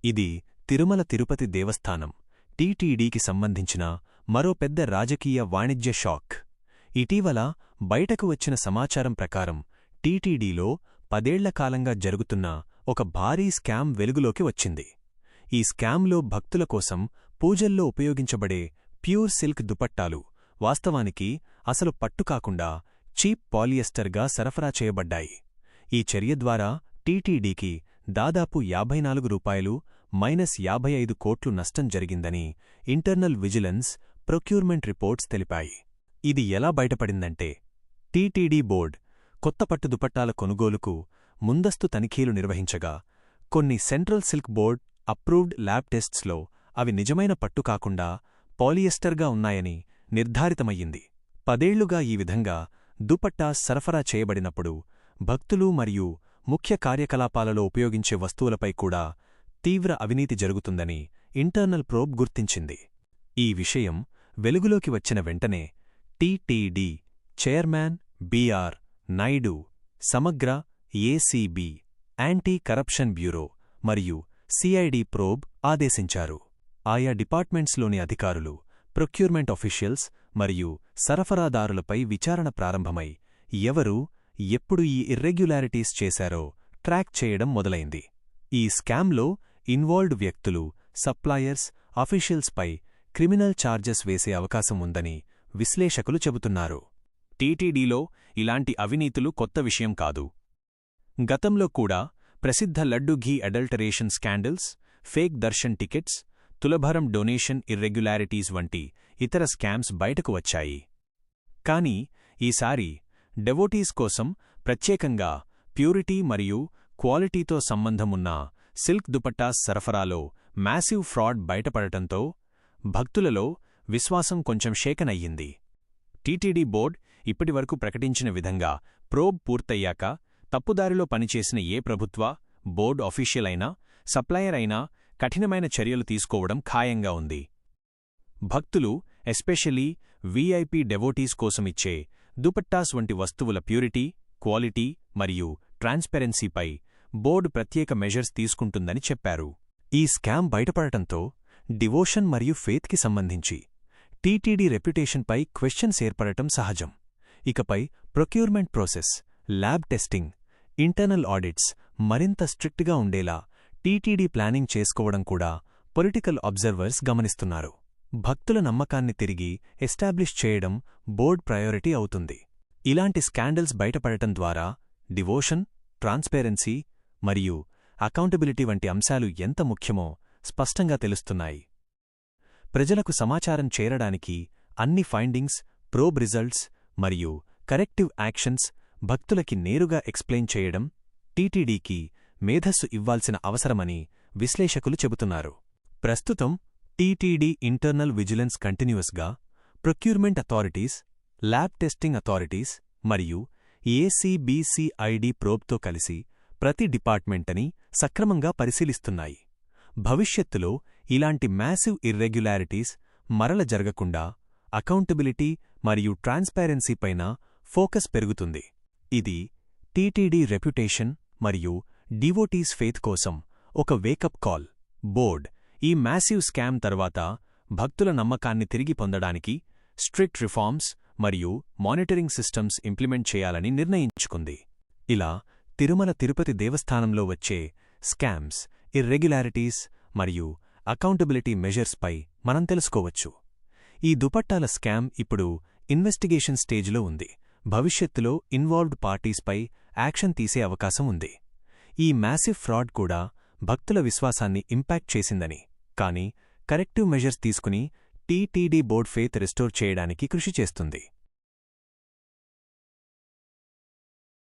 ఇది తిరుమల తిరుపతి దేవస్థానం టీటీడీకి సంబంధించిన మరో పెద్ద రాజకీయ వాణిజ్య షాక్. ఇటీవల బయటకు వచ్చిన సమాచారం ప్రకారం టీటీడీలో 10 ఏళ్ల కాలంగా జరుగుతున్న ఒక భారీ స్కామ్ వెలుగులోకి వచ్చింది. ఈ స్కామ్లో భక్తుల కోసం పూజల్లో ఉపయోగించబడే ప్యూర్ సిల్క్ దుపట్టాలు వాస్తవానికి అసలు పట్టుకాకుండా చీప్ పాలియెస్టర్గా సరఫరా చేయబడ్డాయి. ఈ చర్య ద్వారా టీటీడీకి దాదాపు ₹54 - 55 కోట్లు నష్టం జరిగిందని ఇంటర్నల్ విజిలెన్స్, ప్రొక్యూర్మెంట్ రిపోర్ట్స్ తెలిపాయి. ఇది ఎలా బయటపడిందంటే, టీటీడీ బోర్డ్ కొత్త పట్టు దుపట్టాల కొనుగోలుకు ముందస్తు తనిఖీలు నిర్వహించగా కొన్ని central silk board approved lab టెస్ట్స్లో అవి నిజమైన పట్టు కాకుండా పాలియెస్టర్గా ఉన్నాయని నిర్ధారితమయ్యింది. 10 ఏళ్లుగా ఈ విధంగా దుపట్టాస్ సరఫరా చేయబడినప్పుడు భక్తులు మరియు ముఖ్య కార్యకలాపాలలో ఉపయోగించే వస్తువులపై కూడా తీవ్ర అవినీతి జరుగుతుందని ఇంటర్నల్ ప్రోబ్ గుర్తించింది. ఈ విషయం వెలుగులోకి వచ్చిన వెంటనే టీటీడీ చైర్మన్ బి.ఆర్. నాయుడు సమగ్ర ఏసీబీ, యాంటీ కరప్షన్ బ్యూరో మరియు సిఐడి ప్రోబ్ ఆదేశించారు. ఆయా డిపార్ట్మెంట్స్లోని అధికారులు, ప్రొక్యూర్మెంట్ ఆఫీషియల్స్ మరియు సరఫరాదారులపై విచారణ ప్రారంభమై ఎవరు ఎప్పుడు ఈ ఇర్రెగ్యులారిటీస్ చేశారో ట్రాక్ చేయడం మొదలైంది. ఈ స్కామ్లో ఇన్వాల్వ్డ్ వ్యక్తులు, సప్లయర్స్, అఫీషియల్స్పై క్రిమినల్ ఛార్జెస్ వేసే అవకాశం ఉందని విశ్లేషకులు చెబుతున్నారు. టీటీడీలో ఇలాంటి అవినీతులు కొత్త విషయం కాదు. గతంలో కూడా ప్రసిద్ధ laddu ghee adulteration scandals, fake darshan tickets, tulabharam donation irregularities వంటి ఇతర స్కామ్స్ బయటకు వచ్చాయి. కానీ ఈసారి డెవోటీస్ కోసం ప్రత్యేకంగా ప్యూరిటీ మరియు క్వాలిటీతో సంబంధమున్న సిల్క్ దుపట్టాస్ సరఫరాలో మ్యాసివ్ ఫ్రాడ్ బయటపడటంతో భక్తులలో విశ్వాసం కొంచెం షేకనయ్యింది. టీటీడీ బోర్డ్ ఇప్పటివరకు ప్రకటించిన విధంగా ప్రోబ్ పూర్తయ్యాక తప్పుదారిలో పనిచేసిన ఏ ప్రభుత్వ, బోర్డ్ ఆఫీషియల్ అయినా, సప్లయర్ అయినా కఠినమైన చర్యలు తీసుకోవడం ఖాయంగా ఉంది. భక్తులు, ఎస్పెషల్లీ వీఐపీ డెవోటీస్ కోసమిచ్చే దుపట్టాస్ వంటి వస్తువుల ప్యూరిటీ, క్వాలిటీ మరియు ట్రాన్స్పరెన్సీపై బోర్డు ప్రత్యేక మెజర్స్ తీసుకుంటుందని చెప్పారు. ఈ స్కామ్ బయటపడటంతో డివోషన్ మరియు ఫేత్కి సంబంధించి టీటీడీ రెప్యుటేషన్పై క్వశ్చన్స్ ఏర్పడటం సహజం. ఇకపై procurement process, lab testing, internal audits మరింత స్ట్రిక్ట్గా ఉండేలా టీటీడీ ప్లానింగ్ చేసుకోవడం కూడా పొలిటికల్ అబ్జర్వర్స్ గమనిస్తున్నారు. భక్తుల నమ్మకాన్ని తిరిగి ఎస్టాబ్లిష్ చేయడం బోర్డ్ ప్రయారిటీ అవుతుంది. ఇలాంటి స్కాండల్స్ బయటపడటం ద్వారా డివోషన్, ట్రాన్స్పరెన్సీ మరియు అకౌంటబిలిటీ వంటి అంశాలు ఎంత ముఖ్యమో స్పష్టంగా తెలుస్తున్నాయి. ప్రజలకు సమాచారం చేరడానికి అన్ని ఫైండింగ్స్, ప్రోబ్ రిజల్ట్స్ మరియు కరెక్టివ్ యాక్షన్స్ భక్తులకి నేరుగా ఎక్స్ప్లెయిన్ చేయడం టీటీడీకి మేధస్సు ఇవ్వాల్సిన అవసరమని విశ్లేషకులు చెబుతున్నారు. ప్రస్తుతం టీటీడీ ఇంటర్నల్ విజిలెన్స్ కంటిన్యూస్గా procurement authorities, lab testing authorities మరియు ఏసీబీసీఐడి ప్రోబ్తో కలిసి ప్రతి డిపార్ట్మెంటని సక్రమంగా పరిశీలిస్తున్నాయి. భవిష్యత్తులో ఇలాంటి మ్యాసివ్ ఇర్రెగ్యులారిటీస్ మరల జరగకుండా అకౌంటబిలిటీ మరియు ట్రాన్స్పారెన్సీపైన ఫోకస్ పెరుగుతుంది. ఇది టీటీడీ రెప్యుటేషన్ మరియు డివోటీస్ ఫెయిత్ కోసం ఒక వేకప్ కాల్. బోర్డ్ ఈ మ్యాసివ్ స్కామ్ తర్వాత భక్తుల నమ్మకాన్ని తిరిగి పొందడానికి స్ట్రిక్ట్ రిఫార్మ్స్ మరియు మానిటరింగ్ సిస్టమ్స్ ఇంప్లిమెంట్ చేయాలని నిర్ణయించుకుంది. ఇలా తిరుమల తిరుపతి దేవస్థానంలో వచ్చే స్కామ్స్, ఇర్రెగ్యులారిటీస్ మరియు అకౌంటబిలిటీ మెజర్స్పై మనం తెలుసుకోవచ్చు. ఈ దుపట్టాల స్కామ్ ఇప్పుడు ఇన్వెస్టిగేషన్ స్టేజ్లో ఉంది. భవిష్యత్తులో ఇన్వాల్వ్డ్ పార్టీస్పై యాక్షన్ తీసే అవకాశం ఉంది. ఈ మ్యాసివ్ ఫ్రాడ్ కూడా భక్తుల విశ్వాసాన్ని ఇంపాక్ట్ చేసిందని, కానీ కరెక్టివ్ మెజర్స్ తీసుకుని టీటీడీ బోర్డ్ ఫెయిత్ రిస్టోర్ చేయడానికి కృషి చేస్తుంది.